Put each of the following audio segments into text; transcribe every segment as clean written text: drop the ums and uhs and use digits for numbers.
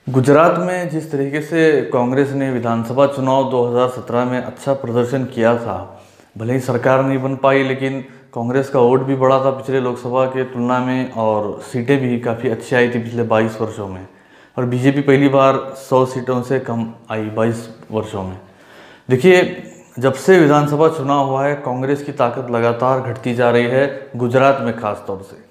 गुजरात में जिस तरीके से कांग्रेस ने विधानसभा चुनाव 2017 में अच्छा प्रदर्शन किया था, भले ही सरकार नहीं बन पाई लेकिन कांग्रेस का वोट भी बढ़ा था पिछले लोकसभा के तुलना में और सीटें भी काफ़ी अच्छी आई थी पिछले 22 वर्षों में। और बीजेपी पहली बार 100 सीटों से कम आई 22 वर्षों में। देखिए, जब से विधानसभा चुनाव हुआ है कांग्रेस की ताकत लगातार घटती जा रही है, गुजरात में खास तौर से।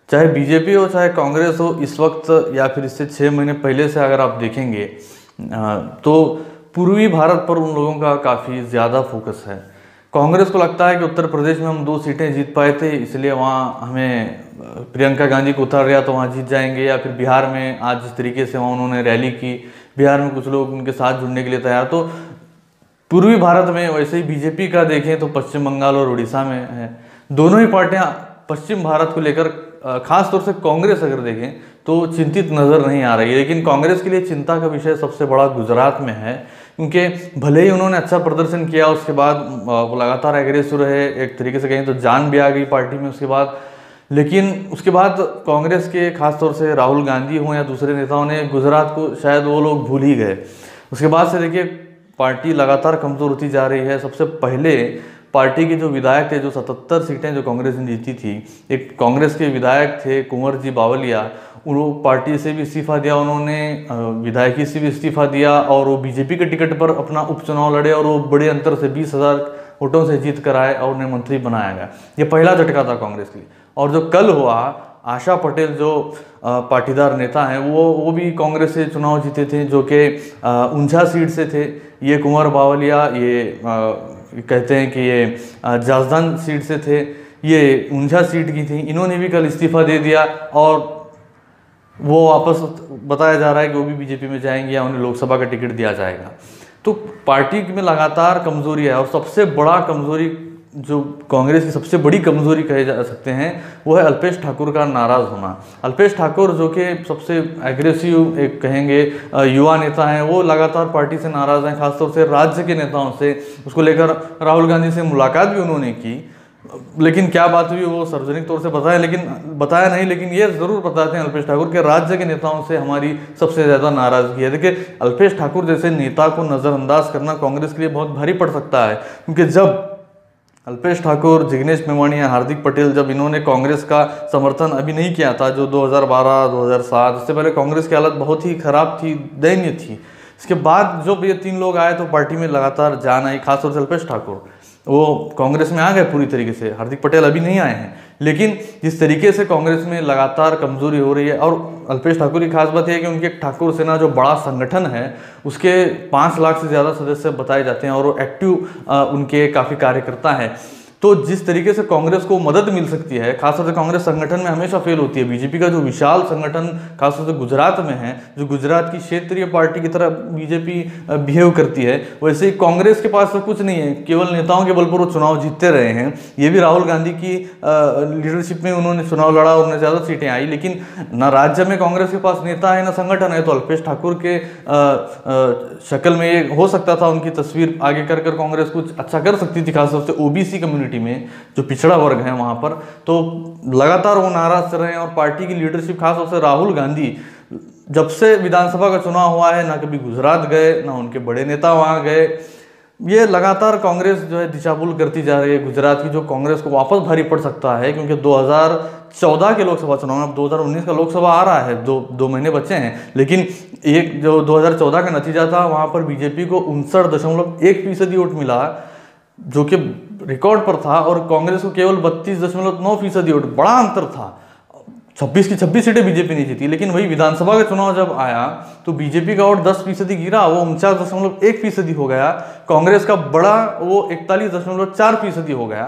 चाहे बीजेपी हो चाहे कांग्रेस हो, इस वक्त या फिर इससे 6 महीने पहले से अगर आप देखेंगे तो पूर्वी भारत पर उन लोगों का काफ़ी ज़्यादा फोकस है। कांग्रेस को लगता है कि उत्तर प्रदेश में हम 2 सीटें जीत पाए थे, इसलिए वहाँ हमें प्रियंका गांधी को उतार दिया तो वहाँ जीत जाएंगे। या फिर बिहार में आज जिस तरीके से वहाँ उन्होंने रैली की, बिहार में कुछ लोग उनके साथ जुड़ने के लिए तैयार। तो पूर्वी भारत में वैसे ही बीजेपी का देखें तो पश्चिम बंगाल और उड़ीसा में है। दोनों ही पार्टियां पश्चिम भारत को लेकर, खास तौर से कांग्रेस अगर देखें तो चिंतित नज़र नहीं आ रही है। लेकिन कांग्रेस के लिए चिंता का विषय सबसे बड़ा गुजरात में है, क्योंकि भले ही उन्होंने अच्छा प्रदर्शन किया, उसके बाद वो लगातार एग्रेसिव रहे, एक तरीके से कहें तो जान भी आ गई पार्टी में उसके बाद। लेकिन उसके बाद कांग्रेस के खासतौर से राहुल गांधी हों या दूसरे नेताओं ने गुजरात को शायद वो लोग भूल ही गए। उसके बाद से देखिए पार्टी लगातार कमज़ोर होती जा रही है। सबसे पहले पार्टी के जो विधायक थे, जो 77 सीटें जो कांग्रेस ने जीती थी, एक कांग्रेस के विधायक थे कुंवर जी बावलिया, उन्होंने पार्टी से भी इस्तीफा दिया, उन्होंने विधायकी से भी इस्तीफा दिया और वो बीजेपी के टिकट पर अपना उपचुनाव लड़े और वो बड़े अंतर से 20,000 वोटों से जीत कर आए और उन्हें मंत्री बनाया गया। ये पहला झटका था कांग्रेस के लिए। और जो कल हुआ, आशा पटेल जो पाटीदार नेता हैं वो भी कांग्रेस से चुनाव जीते थे, जो कि ऊंझा सीट से थे। ये कुंवर बावलिया ये कहते हैं कि ये जाजदान सीट से थे, ये ऊंझा सीट की थी। इन्होंने भी कल इस्तीफा दे दिया और वो वापस बताया जा रहा है कि वो भी बीजेपी में जाएंगे या उन्हें लोकसभा का टिकट दिया जाएगा। तो पार्टी में लगातार कमजोरी है और सबसे बड़ा कमजोरी, जो कांग्रेस की सबसे बड़ी कमजोरी कहे जा सकते हैं, वो है अल्पेश ठाकुर का नाराज़ होना। अल्पेश ठाकुर जो कि सबसे एग्रेसिव एक कहेंगे युवा नेता हैं, वो लगातार पार्टी से नाराज़ हैं, खासतौर से राज्य के नेताओं से। उसको लेकर राहुल गांधी से मुलाकात भी उन्होंने की, लेकिन क्या बात हुई वो सार्वजनिक तौर से बताया नहीं, लेकिन ये ज़रूर बताते हैं अल्पेश ठाकुर के राज्य के नेताओं से हमारी सबसे ज़्यादा नाराज़गी है। देखिए, अल्पेश ठाकुर जैसे नेता को नज़रअंदाज करना कांग्रेस के लिए बहुत भारी पड़ सकता है, क्योंकि जब अल्पेश ठाकुर, जिग्नेश मेवाणी या हार्दिक पटेल जब इन्होंने कांग्रेस का समर्थन अभी नहीं किया था, जो 2012, 2007, इससे पहले कांग्रेस की हालत बहुत ही खराब थी, दयनीय थी। इसके बाद जब ये 3 लोग आए तो पार्टी में लगातार जान आई। खासतौर से अल्पेश ठाकुर वो कांग्रेस में आ गए पूरी तरीके से, हार्दिक पटेल अभी नहीं आए हैं। लेकिन जिस तरीके से कांग्रेस में लगातार कमजोरी हो रही है, और अल्पेश ठाकुर की खास बात यह है कि उनके ठाकुर सेना जो बड़ा संगठन है उसके 5 लाख से ज़्यादा सदस्य बताए जाते हैं और वो एक्टिव उनके काफ़ी कार्यकर्ता हैं। तो जिस तरीके से कांग्रेस को मदद मिल सकती है, खासतौर से कांग्रेस संगठन में हमेशा फेल होती है। बीजेपी का जो विशाल संगठन खासतौर से गुजरात में है, जो गुजरात की क्षेत्रीय पार्टी की तरह बीजेपी बिहेव करती है, वैसे ही कांग्रेस के पास तो कुछ नहीं है, केवल नेताओं के बल पर वो चुनाव जीतते रहे हैं। ये भी राहुल गांधी की लीडरशिप में उन्होंने चुनाव लड़ा और उन्हें ज़्यादा सीटें आई, लेकिन ना राज्य में कांग्रेस के पास नेता है ना संगठन है। तो अल्पेश ठाकुर के शक्ल में ये हो सकता था, उनकी तस्वीर आगे कर कांग्रेस कुछ अच्छा कर सकती थी, खासतौर से ओबीसी कम्युनिटी में, जो पिछड़ा वर्ग है वहां पर। तो लगातार वो नाराज चल रहे हैं और पार्टी की लीडरशिप, खासतौर से राहुल गांधी, जब से विधानसभा का चुनाव हुआ है ना कभी गुजरात गए ना उनके बड़े नेता वहां गए। ये लगातार कांग्रेस जो है दिशाभूल करती जा रही है गुजरात की, जो कांग्रेस को वापस भारी पड़ सकता है, क्योंकि 2014 के लोकसभा चुनाव में, अब 2019 का लोकसभा आ रहा है, दो महीने बचे हैं, लेकिन एक जो 2014 का नतीजा था वहां पर बीजेपी को 59.1% वोट मिला, जो कि रिकॉर्ड पर था, और कांग्रेस को केवल 32.9% वोट, बड़ा अंतर था। 26 की 26 सीटें बीजेपी नहीं जीती। लेकिन वही विधानसभा का चुनाव जब आया तो बीजेपी का वोट 10% गिरा, वो 49.1% हो गया। कांग्रेस का बड़ा वो 41.4% हो गया,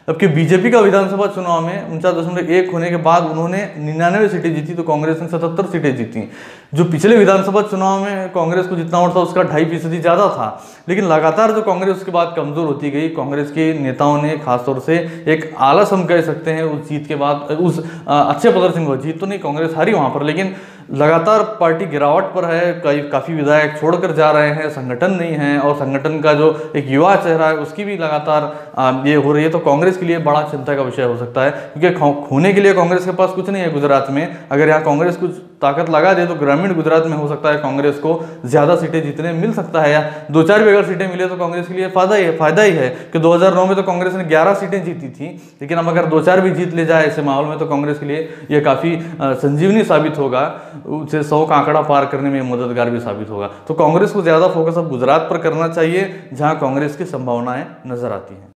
जबकि बीजेपी का विधानसभा चुनाव में 49.1 होने के बाद उन्होंने 99 सीटें जीती, तो कांग्रेस ने 77 सीटें जीती। जो पिछले विधानसभा चुनाव में कांग्रेस को जितना वोट था उसका 2.5% ज़्यादा था। लेकिन लगातार जो कांग्रेस उसके बाद कमज़ोर होती गई, कांग्रेस के नेताओं ने खासतौर से एक आलस हम कह सकते हैं उस जीत के बाद, उस अच्छे प्रदर्शन को, जीत तो नहीं कांग्रेस हारी वहाँ पर, लेकिन लगातार पार्टी गिरावट पर है। काफ़ी विधायक छोड़कर जा रहे हैं, संगठन नहीं है, और संगठन का जो एक युवा चेहरा है उसकी भी लगातार ये हो रही है। तो कांग्रेस के लिए बड़ा चिंता का विषय हो सकता है, क्योंकि खोने के लिए कांग्रेस के पास कुछ नहीं है गुजरात में। अगर यहाँ कांग्रेस कुछ ताकत लगा दे तो ग्रामीण गुजरात में हो सकता है कांग्रेस को ज़्यादा सीटें जीतने मिल सकता है, या 2-4 भी अगर सीटें मिले तो कांग्रेस के लिए फायदा ही है कि 2009 में तो कांग्रेस ने 11 सीटें जीती थी, लेकिन अब अगर 2-4 भी जीत ले जाए ऐसे माहौल में तो कांग्रेस के लिए ये काफ़ी संजीवनी साबित होगा, उसे 100 का आंकड़ा पार करने में मददगार भी साबित होगा। तो कांग्रेस को ज़्यादा फोकस अब गुजरात पर करना चाहिए, जहाँ कांग्रेस की संभावनाएं नजर आती हैं।